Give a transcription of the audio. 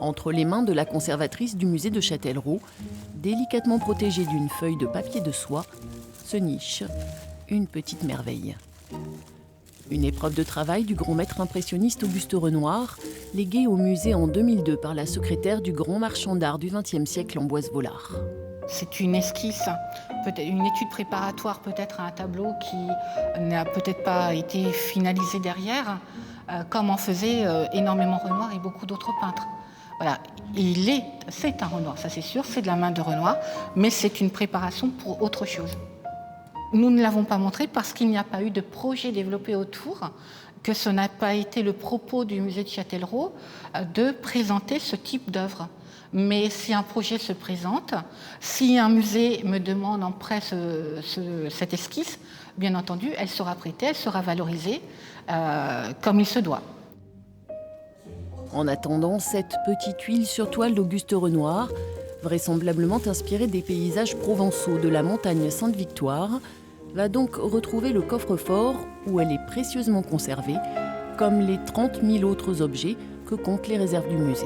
Entre les mains de la conservatrice du musée de Châtellerault, délicatement protégée d'une feuille de papier de soie, se niche une petite merveille. Une épreuve de travail du grand maître impressionniste Auguste Renoir, léguée au musée en 2002 par la secrétaire du grand marchand d'art du XXe siècle, Ambroise Vollard. C'est une esquisse, peut-être une étude préparatoire peut-être à un tableau qui n'a peut-être pas été finalisé derrière, comme en faisaient énormément Renoir et beaucoup d'autres peintres. Voilà, c'est un Renoir, ça c'est sûr, c'est de la main de Renoir, mais c'est une préparation pour autre chose. Nous ne l'avons pas montré parce qu'il n'y a pas eu de projet développé autour, que ce n'a pas été le propos du musée de Châtellerault de présenter ce type d'œuvre. Mais si un projet se présente, si un musée me demande en prêt cette esquisse, bien entendu, elle sera prêtée, elle sera valorisée comme il se doit. En attendant, cette petite huile sur toile d'Auguste Renoir, vraisemblablement inspirée des paysages provençaux de la montagne Sainte-Victoire, va donc retrouver le coffre-fort où elle est précieusement conservée, comme les 30 000 autres objets que comptent les réserves du musée.